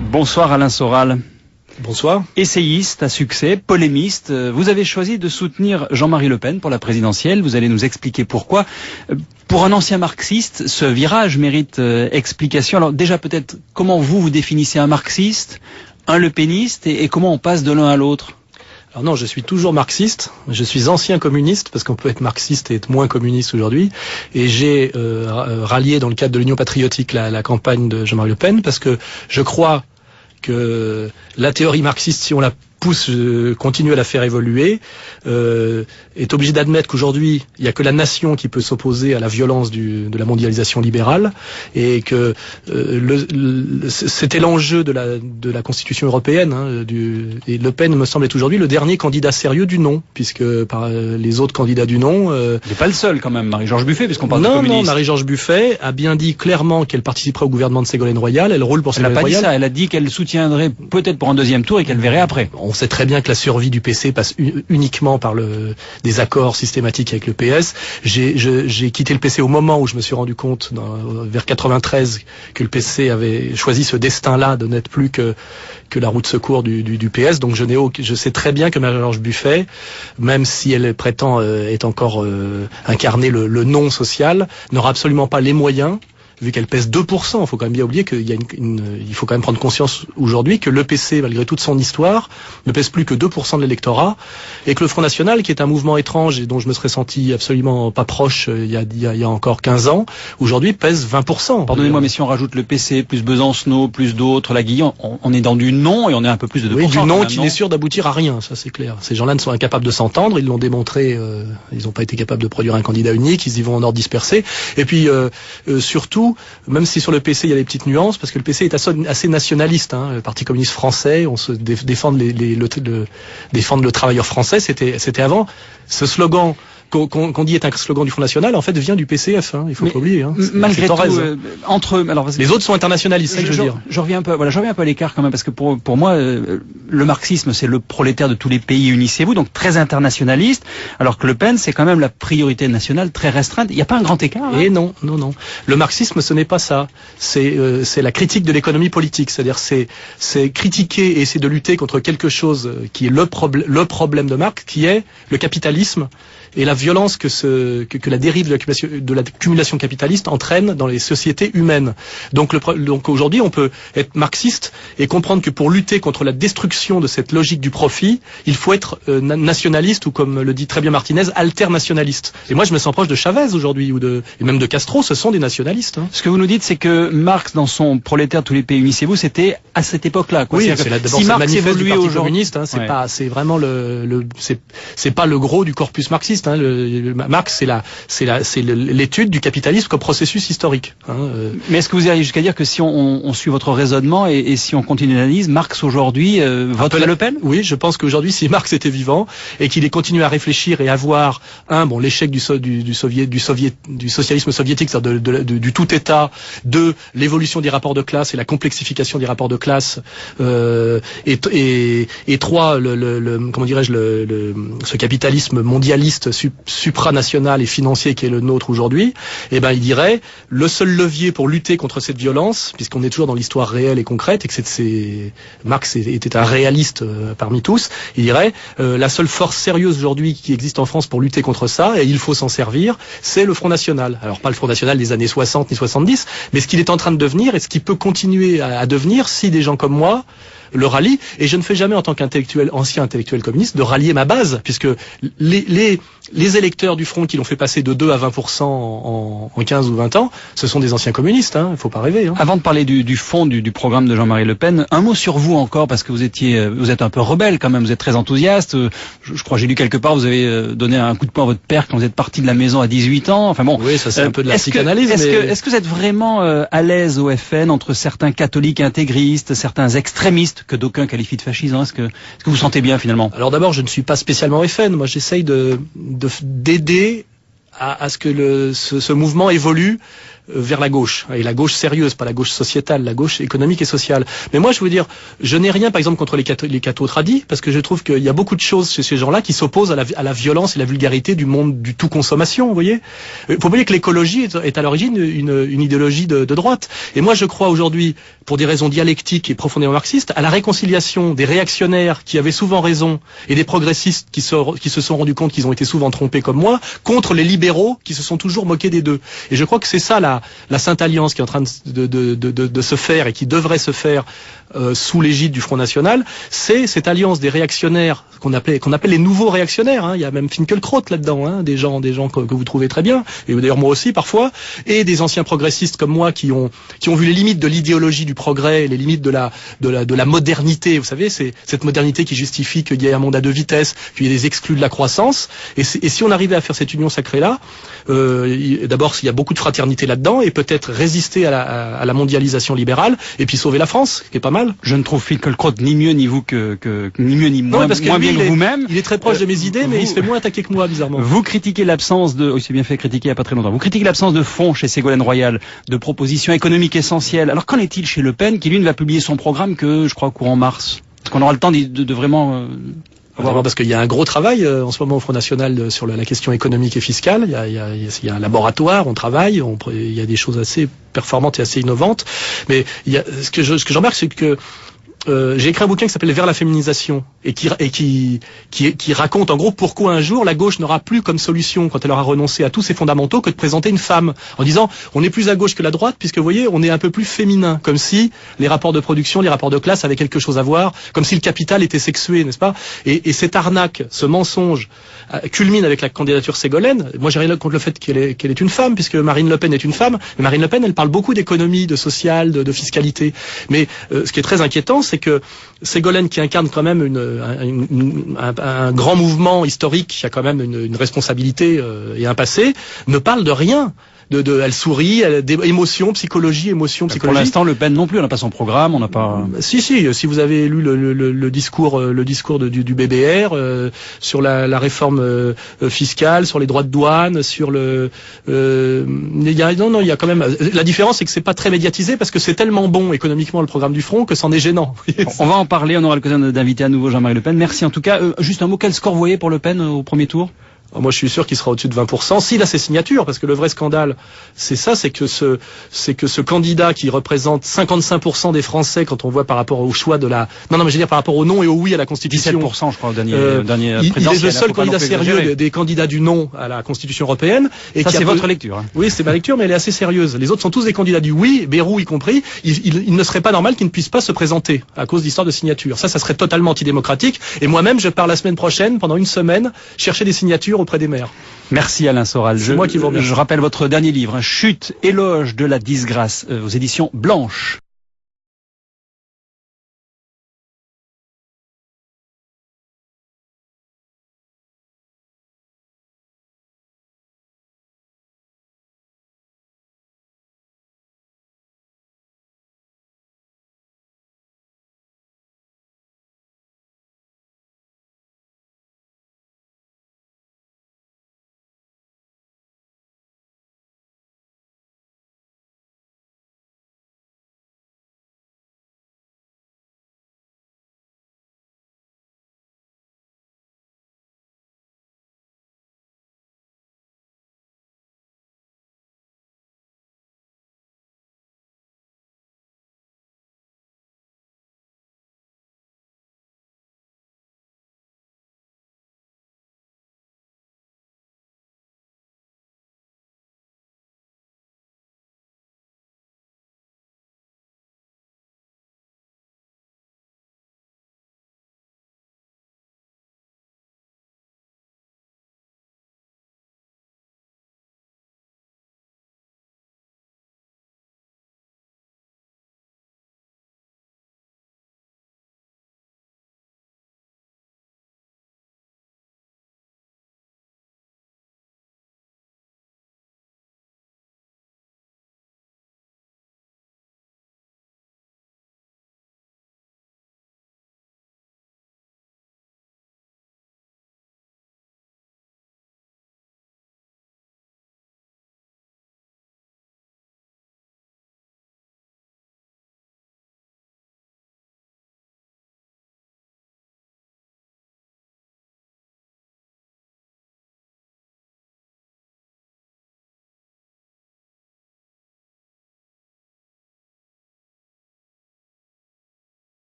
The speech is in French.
Bonsoir Alain Soral. Bonsoir. Essayiste à succès, polémiste, vous avez choisi de soutenir Jean-Marie Le Pen pour la présidentielle. Vous allez nous expliquer pourquoi. Pour un ancien marxiste, ce virage mérite explication. Alors déjà peut-être, comment vous définissez un marxiste, un lepéniste et comment on passe de l'un à l'autre? Alors non, je suis toujours marxiste, je suis ancien communiste, parce qu'on peut être marxiste et être moins communiste aujourd'hui, et j'ai rallié dans le cadre de l'Union patriotique la campagne de Jean-Marie Le Pen, parce que je crois que la théorie marxiste, si on la pousse, continue à la faire évoluer, est obligé d'admettre qu'aujourd'hui, il n'y a que la nation qui peut s'opposer à la violence de la mondialisation libérale, et que c'était l'enjeu de la Constitution européenne, et Le Pen me semble être aujourd'hui le dernier candidat sérieux du non, puisque par les autres candidats du non... Il n'est pas le seul quand même, Marie-Georges Buffet, puisqu'on parle de communiste. Non, Marie-Georges Buffet a bien dit clairement qu'elle participerait au gouvernement de Ségolène Royal, elle roule pour Ségolène Royal. Elle n'a pas dit ça, elle a dit qu'elle soutiendrait peut-être pour un deuxième tour et qu'elle verrait après. On sait très bien que la survie du PC passe uniquement par des accords systématiques avec le PS. J'ai quitté le PC au moment où je me suis rendu compte, vers 93, que le PC avait choisi ce destin-là de n'être plus que la roue de secours du PS. Donc je sais très bien que Marie-Georges Buffet, même si elle prétend est encore incarner le non social, n'aura absolument pas les moyens, vu qu'elle pèse 2%, il faut quand même bien oublier il faut quand même prendre conscience aujourd'hui que le PC, malgré toute son histoire, ne pèse plus que 2% de l'électorat, et que le Front National, qui est un mouvement étrange et dont je me serais senti absolument pas proche il y a encore 15 ans, aujourd'hui pèse 20%. Pardonnez-moi, mais si on rajoute le PC, plus Besancenot, plus d'autres, la Guillon, on est dans du non et on est un peu plus de 2%. Oui, du non qui n'est sûr d'aboutir à rien, ça c'est clair. Ces gens-là ne sont incapables de s'entendre, ils l'ont démontré, ils n'ont pas été capables de produire un candidat unique, ils y vont en ordre dispersé. Et puis surtout, même si sur le PC il y a des petites nuances, parce que le PC est assez nationaliste, le Parti communiste français, on se défendre défendre le travailleur français, c'était avant. Ce slogan qu'on dit est un slogan du Front National, en fait vient du PCF, il faut pas oublier. Malgré tout, entre eux, alors les autres sont internationalistes, c'est ce que je veux dire. Je reviens un peu à l'écart quand même, parce que pour moi, le marxisme c'est le prolétaire de tous les pays, unissez-vous, donc très internationaliste, alors que Le Pen c'est quand même la priorité nationale très restreinte. Il n'y a pas un grand écart. Et non. Le marxisme ce n'est pas ça. C'est la critique de l'économie politique, c'est-à-dire c'est critiquer et essayer de lutter contre quelque chose qui est le problème de Marx, qui est le capitalisme et la violence que la dérive de l'accumulation capitaliste entraîne dans les sociétés humaines. Donc aujourd'hui, on peut être marxiste et comprendre que pour lutter contre la destruction de cette logique du profit, il faut être nationaliste, ou comme le dit très bien Martinez, alternationaliste. Et moi, je me sens proche de Chavez aujourd'hui, et même de Castro, ce sont des nationalistes. Ce que vous nous dites, c'est que Marx, dans son prolétaire tous les pays unissez-vous, c'était à cette époque-là. Oui, c'est d'abord le manifeste du Parti communiste. C'est vraiment c'est pas le gros du corpus marxiste. Marx, c'est l'étude du capitalisme comme processus historique. Mais est-ce que vous irez jusqu'à dire que si on suit votre raisonnement et si on continue l'analyse, Marx aujourd'hui voterait Le Pen? Oui, je pense qu'aujourd'hui, si Marx était vivant et qu'il ait continué à réfléchir et à voir l'échec du socialisme soviétique, c'est-à-dire du tout État, l'évolution des rapports de classe et la complexification des rapports de classe, et trois, comment dirais-je, ce capitalisme mondialiste supranational et financier qui est le nôtre aujourd'hui, il dirait le seul levier pour lutter contre cette violence, puisqu'on est toujours dans l'histoire réelle et concrète, et que Marx était un réaliste parmi tous, il dirait la seule force sérieuse aujourd'hui qui existe en France pour lutter contre ça, et il faut s'en servir, c'est le Front National. Alors pas le Front National des années 60 ni 70, mais ce qu'il est en train de devenir et ce qu'il peut continuer à devenir si des gens comme moi le rallient. Et je ne fais jamais en tant ancien intellectuel communiste de rallier ma base, puisque les électeurs du Front qui l'ont fait passer de 2 à 20% en 15 ou 20 ans, ce sont des anciens communistes, il faut pas rêver. Avant de parler du fond du programme de Jean-Marie Le Pen, un mot sur vous encore, parce que vous êtes un peu rebelle quand même, vous êtes très enthousiaste. Je crois j'ai lu quelque part, vous avez donné un coup de poing à votre père quand vous êtes parti de la maison à 18 ans. Enfin bon. Oui, ça c'est un peu de la psychanalyse. Est-ce que vous êtes vraiment à l'aise au FN entre certains catholiques intégristes, certains extrémistes que d'aucuns qualifient de fascisants? Est-ce que vous sentez bien finalement? Alors d'abord, je ne suis pas spécialement FN. Moi, j'essaye d'aider à ce que ce mouvement évolue vers la gauche, et la gauche sérieuse, pas la gauche sociétale, la gauche économique et sociale. Mais moi, je veux dire, je n'ai rien, par exemple, contre les cathos tradis, parce que je trouve qu'il y a beaucoup de choses chez ces gens-là qui s'opposent à la violence et la vulgarité du monde du tout consommation, vous voyez. Il faut oublier que l'écologie est à l'origine une idéologie de droite. Et moi, je crois aujourd'hui, pour des raisons dialectiques et profondément marxistes, à la réconciliation des réactionnaires qui avaient souvent raison et des progressistes qui se sont rendus compte qu'ils ont été souvent trompés comme moi, contre les libéraux qui se sont toujours moqués des deux. Et je crois que c'est ça la Sainte Alliance qui est en train de se faire et qui devrait se faire sous l'égide du Front National. C'est cette alliance des réactionnaires qu'on appelle les nouveaux réactionnaires. Hein. Il y a même Finkielkraut là-dedans, hein, des gens que vous trouvez très bien, et d'ailleurs moi aussi parfois, et des anciens progressistes comme moi qui ont vu les limites de l'idéologie du progrès, les limites de la modernité. Vous savez, c'est cette modernité qui justifie qu'il y ait un monde à deux vitesses, qu'il y ait des exclus de la croissance. Et si on arrivait à faire cette union sacrée-là, d'abord il y a beaucoup de fraternité là-dedans, et peut-être résister à la mondialisation libérale, et puis sauver la France, qui est pas mal. Je ne trouve Finkielkraut ni mieux ni vous ni mieux ni moins, parce que moins lui, bien que vous-même. Il est très proche de mes idées, mais il se fait moins attaquer que moi, bizarrement. Vous critiquez l'absence de, c'est bien fait critiquer il n'y a pas très longtemps, vous critiquez l'absence de fond chez Ségolène Royal, de propositions économiques essentielles. Alors qu'en est-il chez Le Pen, qui lui ne va publier son programme que, je crois, courant mars? Est-ce qu'on aura le temps de vraiment... Parce qu'il y a un gros travail en ce moment au Front National sur la question économique et fiscale. Il y a un laboratoire, on travaille, il y a des choses assez performantes et assez innovantes. Mais ce que je remarque, c'est que j'ai écrit un bouquin qui s'appelle Vers la féminisation et qui raconte en gros pourquoi un jour la gauche n'aura plus comme solution, quand elle aura renoncé à tous ses fondamentaux, que de présenter une femme, en disant on est plus à gauche que la droite puisque vous voyez on est un peu plus féminin, comme si les rapports de production, les rapports de classe avaient quelque chose à voir, comme si le capital était sexué, n'est-ce pas? Et cette arnaque, ce mensonge culmine avec la candidature Ségolène. Moi j'ai rien contre le fait qu'elle est une femme, puisque Marine Le Pen est une femme, mais Marine Le Pen elle parle beaucoup d'économie, de social, de fiscalité. Mais ce qui est très inquiétant, c'est que Ségolène, qui incarne quand même un grand mouvement historique, qui a quand même une responsabilité et un passé, ne parle de rien. Elle sourit, émotion, psychologie. Pour l'instant, Le Pen non plus, on n'a pas son programme, on n'a pas... Si vous avez lu le discours du BBR, sur la réforme fiscale, sur les droits de douane, sur il y a quand même, la différence c'est que c'est pas très médiatisé parce que c'est tellement bon économiquement le programme du Front que c'en est gênant. On va en parler, on aura l'occasion d'inviter à nouveau Jean-Marie Le Pen. Merci en tout cas. Juste un mot, quel score vous voyez pour Le Pen au premier tour? Moi, je suis sûr qu'il sera au-dessus de 20%, s'il a ses signatures, parce que le vrai scandale, c'est ça, c'est que ce candidat qui représente 55% des Français, quand on voit par rapport au choix par rapport au non et au oui à la Constitution. 17%, je crois, au dernier il est le seul candidat sérieux des candidats du non à la Constitution européenne. Et ça, c'est votre lecture, hein. Oui, c'est ma lecture, mais elle est assez sérieuse. Les autres sont tous des candidats du oui, Bayrou y compris. Il ne serait pas normal qu'ils ne puissent pas se présenter à cause d'histoires de signatures. Ça serait totalement antidémocratique. Et moi-même, je pars la semaine prochaine, pendant une semaine, chercher des signatures auprès des maires. Merci Alain Soral. Je rappelle votre dernier livre, Chute, éloge de la disgrâce, aux éditions Blanche.